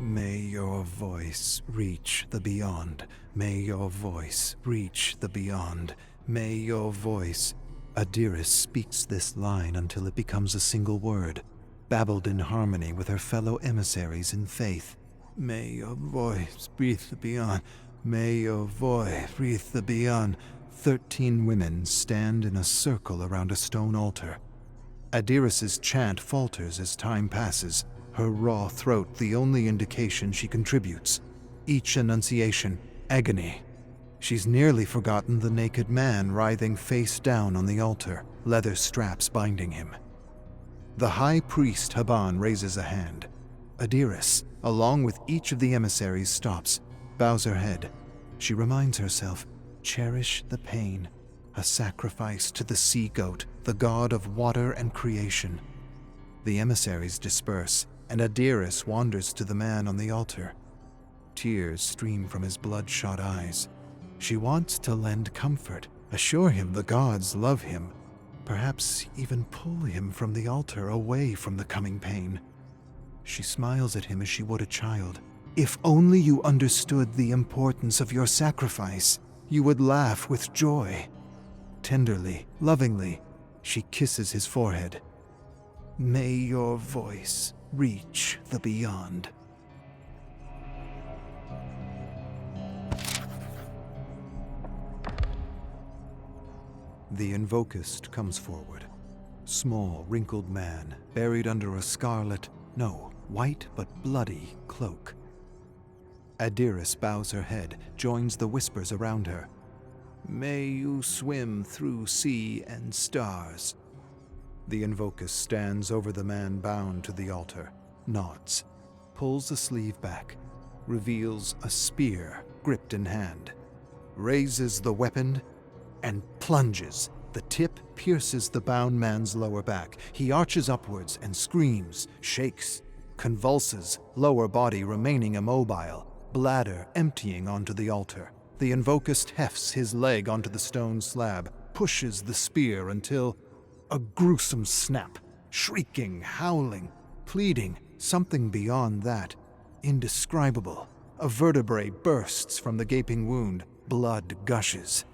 May your voice reach the beyond. May your voice reach the beyond. May your voice... Adiris speaks this line until it becomes a single word, babbled in harmony with her fellow emissaries in faith. May your voice breathe the beyond. May your voice breathe the beyond. 13 women stand in a circle around a stone altar. Adiris's chant falters as time passes, her raw throat the only indication she contributes. Each enunciation, agony. She's nearly forgotten the naked man writhing face down on the altar, leather straps binding him. The high priest Haban raises a hand. Adiris, along with each of the emissaries, stops, bows her head. She reminds herself, cherish the pain, a sacrifice to the sea-goat, the god of water and creation. The emissaries disperse, and Adiris wanders to the man on the altar. Tears stream from his bloodshot eyes. She wants to lend comfort, assure him the gods love him, perhaps even pull him from the altar away from the coming pain. She smiles at him as she would a child. If only you understood the importance of your sacrifice, you would laugh with joy. Tenderly, lovingly, she kisses his forehead. May your voice reach the beyond. The invocist comes forward. Small, wrinkled man, buried under a scarlet, no, white but bloody cloak. Adiris bows her head, joins the whispers around her. May you swim through sea and stars. The invocist stands over the man bound to the altar, nods, pulls the sleeve back, reveals a spear gripped in hand, raises the weapon, and plunges. The tip pierces the bound man's lower back. He arches upwards and screams, shakes, convulses, lower body remaining immobile, bladder emptying onto the altar. The invocist hefts his leg onto the stone slab, pushes the spear until... a gruesome snap, shrieking, howling, pleading, something beyond that, indescribable. A vertebrae bursts from the gaping wound, blood gushes.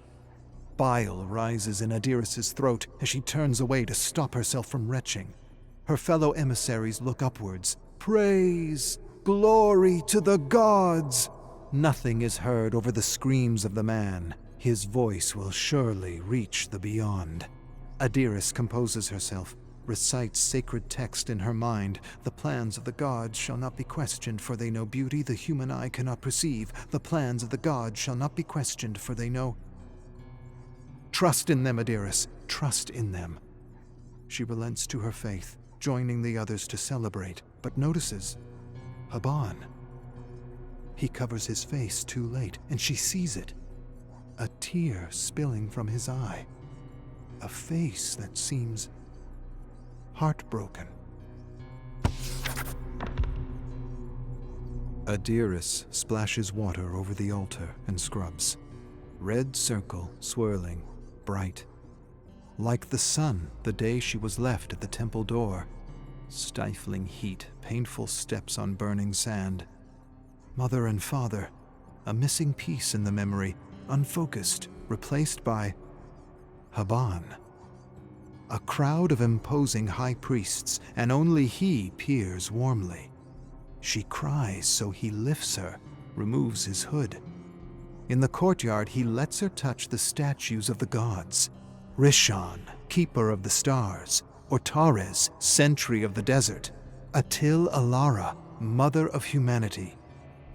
Bile rises in Adiris's throat as she turns away to stop herself from retching. Her fellow emissaries look upwards. Praise, glory to the gods! Nothing is heard over the screams of the man. His voice will surely reach the beyond. Adiris composes herself, recites sacred text in her mind. The plans of the gods shall not be questioned, for they know beauty the human eye cannot perceive. The plans of the gods shall not be questioned, for they know... Trust in them, Adiris. Trust in them. She relents to her faith, joining the others to celebrate, but notices Haban. He covers his face too late, and she sees it. A tear spilling from his eye. A face that seems heartbroken. Adiris splashes water over the altar and scrubs. Red circle swirling, bright. Like the sun the day she was left at the temple door. Stifling heat, painful steps on burning sand. Mother and father, a missing piece in the memory, unfocused, replaced by Haban. A crowd of imposing high priests, and only he peers warmly. She cries, so he lifts her, removes his hood. In the courtyard, he lets her touch the statues of the gods. Rishon, keeper of the stars, Ortares, sentry of the desert, Atil Alara, mother of humanity,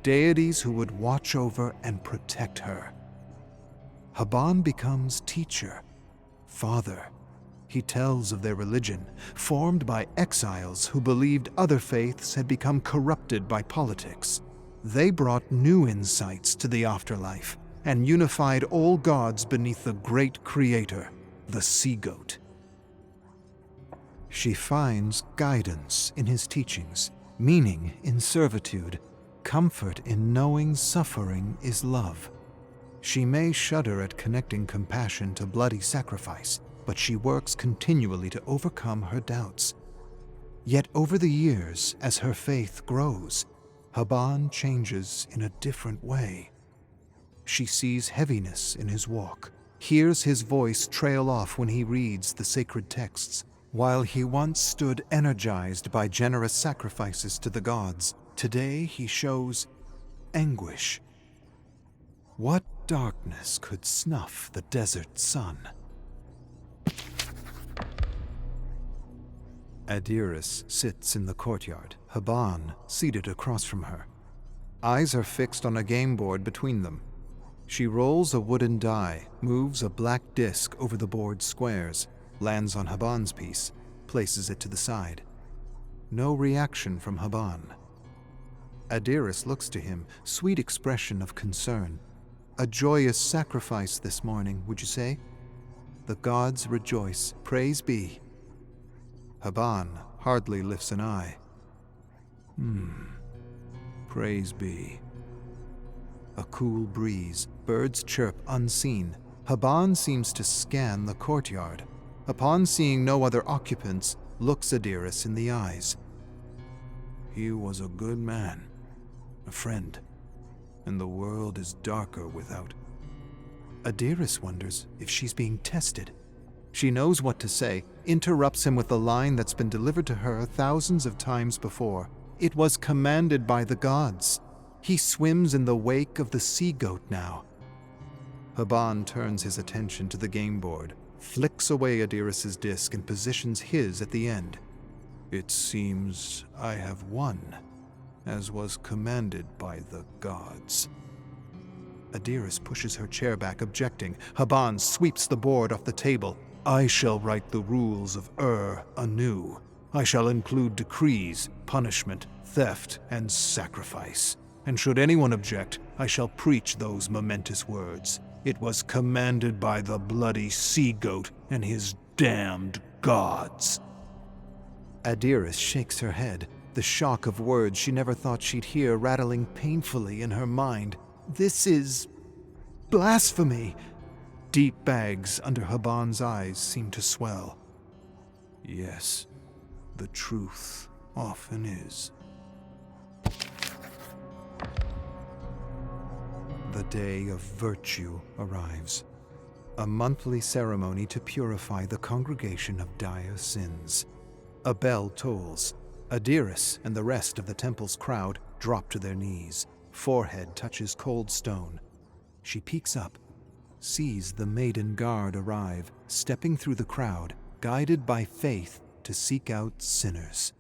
deities who would watch over and protect her. Haban becomes teacher, father. He tells of their religion, formed by exiles who believed other faiths had become corrupted by politics. They brought new insights to the afterlife and unified all gods beneath the great creator, the sea-goat. She finds guidance in his teachings, meaning in servitude, comfort in knowing suffering is love. She may shudder at connecting compassion to bloody sacrifice, but she works continually to overcome her doubts. Yet over the years, as her faith grows, Haban changes in a different way. She sees heaviness in his walk, hears his voice trail off when he reads the sacred texts. While he once stood energized by generous sacrifices to the gods, today he shows anguish. What darkness could snuff the desert sun? Adiris sits in the courtyard, Haban seated across from her. Eyes are fixed on a game board between them. She rolls a wooden die, moves a black disc over the board's squares, lands on Haban's piece, places it to the side. No reaction from Haban. Adiris looks to him, sweet expression of concern. A joyous sacrifice this morning, would you say? The gods rejoice, praise be. Haban hardly lifts an eye. Praise be. A cool breeze, birds chirp unseen. Haban seems to scan the courtyard. Upon seeing no other occupants, looks Adiris in the eyes. He was a good man, a friend, and the world is darker without. Adiris wonders if she's being tested. She knows what to say, interrupts him with a line that's been delivered to her thousands of times before. It was commanded by the gods. He swims in the wake of the sea-goat now. Haban turns his attention to the game board, flicks away Adiris's disc and positions his at the end. It seems I have won, as was commanded by the gods. Adiris pushes her chair back, objecting. Haban sweeps the board off the table. I shall write the rules of anew. I shall include decrees, punishment, theft, and sacrifice. And should anyone object, I shall preach those momentous words. It was commanded by the bloody sea-goat and his damned gods. Adiris shakes her head, the shock of words she never thought she'd hear rattling painfully in her mind. This is blasphemy. Deep bags under Haban's eyes seem to swell. Yes, the truth often is. The day of virtue arrives. A monthly ceremony to purify the congregation of dire sins. A bell tolls. Adiris and the rest of the temple's crowd drop to their knees. Forehead touches cold stone. She peeks up, sees the Maiden Gaurd arrive, stepping through the crowd, guided by faith to seek out sinners.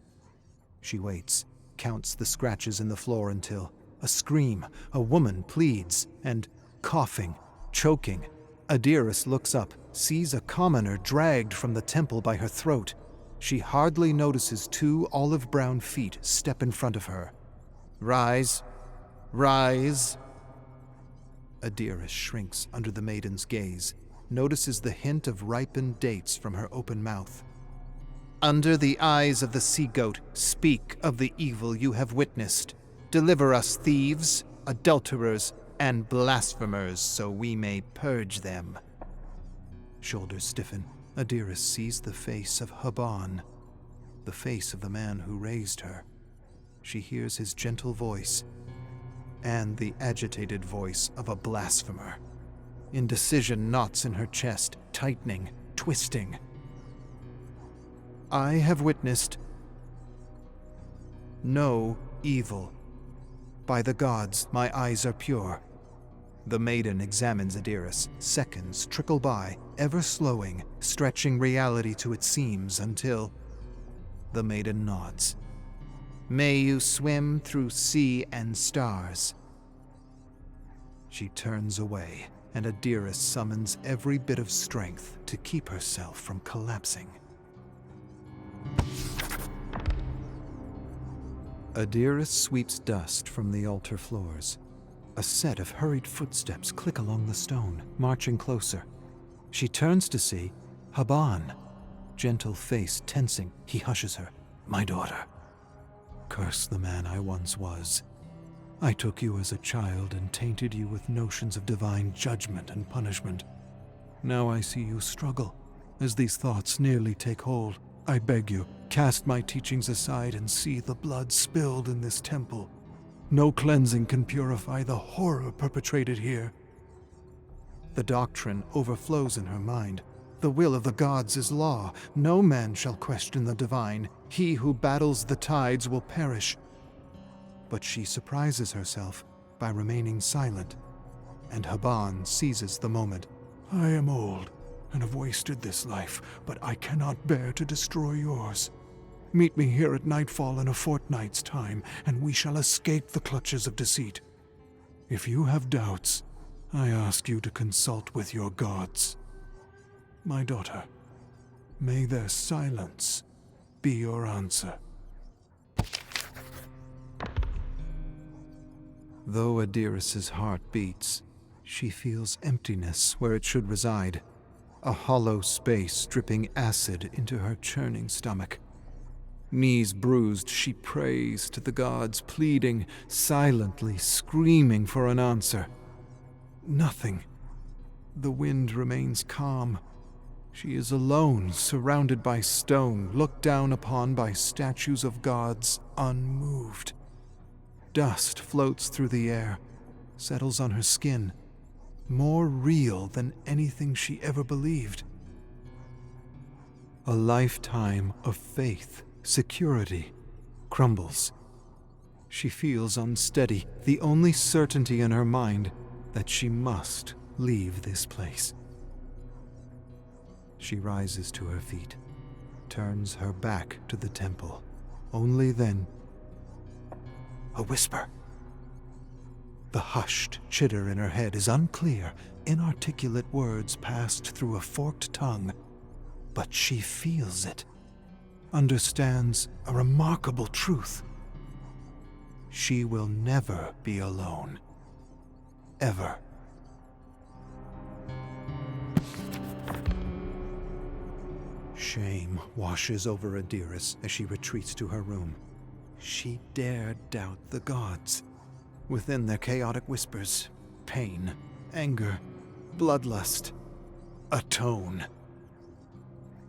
She waits, counts the scratches in the floor until a scream, a woman pleads, and coughing, choking. Adiris looks up, sees a commoner dragged from the temple by her throat. She hardly notices two olive-brown feet step in front of her. Rise, rise. Adiris shrinks under the maiden's gaze, notices the hint of ripened dates from her open mouth. Under the eyes of the sea-goat, speak of the evil you have witnessed. Deliver us thieves, adulterers, and blasphemers, so we may purge them. Shoulders stiffen. Adiris sees the face of Haban, the face of the man who raised her. She hears his gentle voice, and the agitated voice of a blasphemer. Indecision knots in her chest, tightening, twisting. I have witnessed no evil. By the gods, my eyes are pure. The maiden examines Adiris. Seconds trickle by, ever slowing, stretching reality to its seams until the maiden nods. May you swim through sea and stars. She turns away, and Adiris summons every bit of strength to keep herself from collapsing. Adiris sweeps dust from the altar floors. A set of hurried footsteps click along the stone, marching closer. She turns to see Haban. Gentle face tensing, he hushes her. My daughter. Curse the man I once was. I took you as a child and tainted you with notions of divine judgment and punishment. Now I see you struggle, as these thoughts nearly take hold. I beg you, cast my teachings aside and see the blood spilled in this temple. No cleansing can purify the horror perpetrated here. The doctrine overflows in her mind. The will of the gods is law. No man shall question the divine. He who battles the tides will perish. But she surprises herself by remaining silent, and Haban seizes the moment. I am old and have wasted this life, but I cannot bear to destroy yours. Meet me here at nightfall in a fortnight's time, and we shall escape the clutches of deceit. If you have doubts, I ask you to consult with your gods. My daughter, may their silence be your answer. Though Adiris's heart beats, she feels emptiness where it should reside, a hollow space dripping acid into her churning stomach. Knees bruised, she prays to the gods, pleading, silently screaming for an answer. Nothing. The wind remains calm. She is alone, surrounded by stone, looked down upon by statues of gods, unmoved. Dust floats through the air, settles on her skin, more real than anything she ever believed. A lifetime of faith, security, crumbles. She feels unsteady, the only certainty in her mind that she must leave this place. She rises to her feet, turns her back to the temple. Only then, a whisper. The hushed chitter in her head is unclear, inarticulate words passed through a forked tongue, but she feels it, understands a remarkable truth. She will never be alone. Ever. Shame washes over Adiris as she retreats to her room. She dared doubt the gods. Within their chaotic whispers, pain, anger, bloodlust, atone.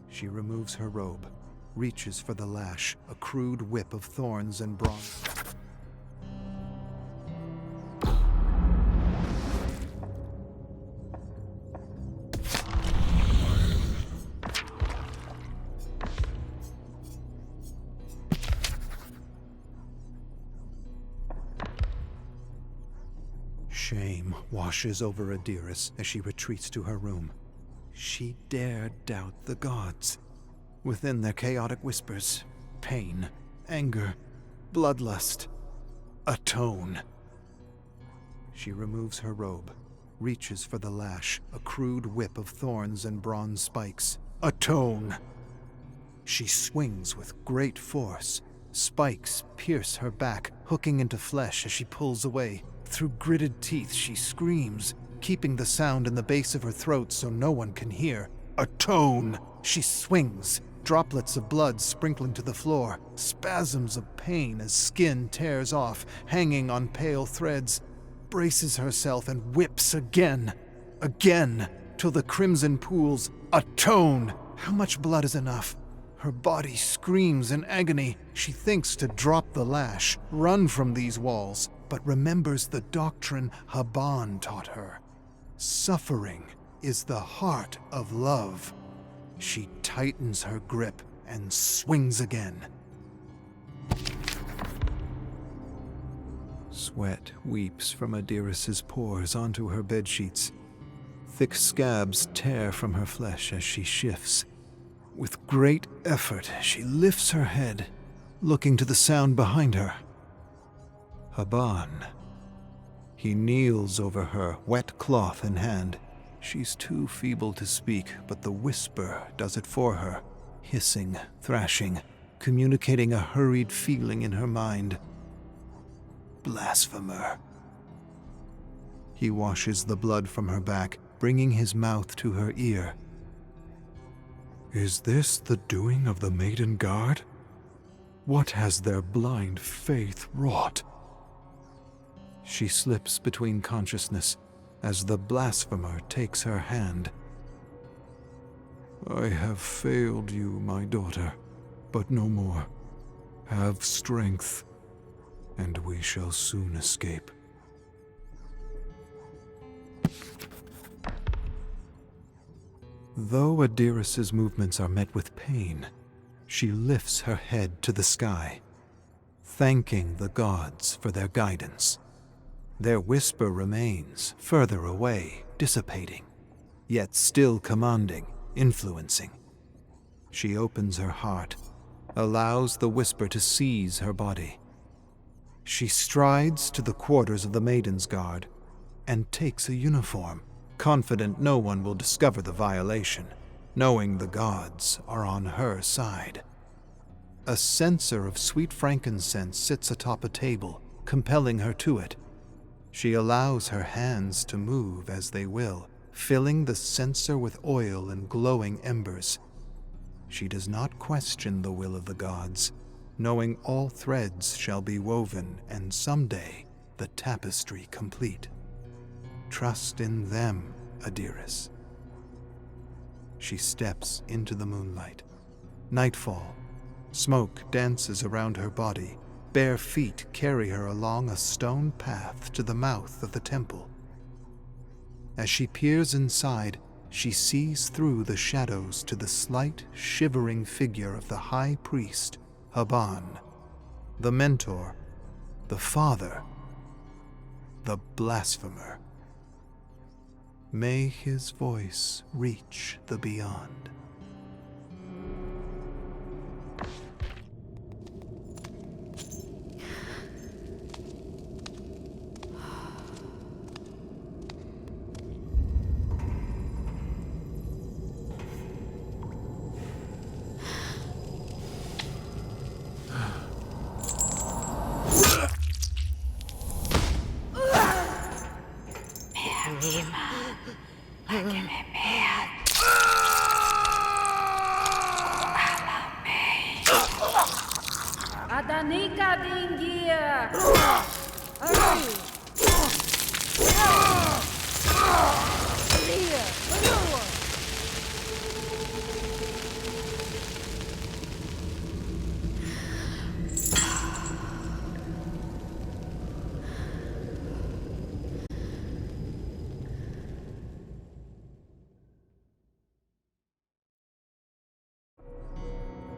She removes her robe, reaches for the lash, a crude whip of thorns and bronze. Shame washes over Adiris as she retreats to her room. She dared doubt the gods. Within their chaotic whispers, pain, anger, bloodlust, atone. She removes her robe, reaches for the lash, a crude whip of thorns and bronze spikes. Atone! She swings with great force. Spikes pierce her back, hooking into flesh as she pulls away. Through gritted teeth, she screams, keeping the sound in the base of her throat so no one can hear. Atone! She swings, droplets of blood sprinkling to the floor, spasms of pain as skin tears off, hanging on pale threads, braces herself and whips again, till the crimson pools. Atone! How much blood is enough? Her body screams in agony. She thinks to drop the lash, run from these walls, but remembers the doctrine Haban taught her. Suffering is the heart of love. She tightens her grip and swings again. Sweat weeps from Adiris's pores onto her bedsheets. Thick scabs tear from her flesh as she shifts. With great effort, she lifts her head, looking to the sound behind her. Haban. He kneels over her, wet cloth in hand. She's too feeble to speak, but the whisper does it for her, hissing, thrashing, communicating a hurried feeling in her mind. Blasphemer. He washes the blood from her back, bringing his mouth to her ear. Is this the doing of the Maiden Gaurd? What has their blind faith wrought? She slips between consciousness as the blasphemer takes her hand. I have failed you, my daughter, but no more. Have strength. and we shall soon escape. Though Adiris's movements are met with pain, she lifts her head to the sky, thanking the gods for their guidance. Their whisper remains further away, dissipating, yet still commanding, influencing. She opens her heart, allows the whisper to seize her body. She strides to the quarters of the Maiden's Guard and takes a uniform, confident no one will discover the violation, knowing the gods are on her side. A censer of sweet frankincense sits atop a table, compelling her to it. She allows her hands to move as they will, filling the censer with oil and glowing embers. She does not question the will of the gods, knowing all threads shall be woven and someday the tapestry complete. Trust in them, Adiris. She steps into the moonlight. Nightfall. Smoke dances around her body. Bare feet carry her along a stone path to the mouth of the temple. As she peers inside, she sees through the shadows to the slight, shivering figure of the high priest, Haban, the mentor, the father, the blasphemer. May his voice reach the beyond. Adanika dingia!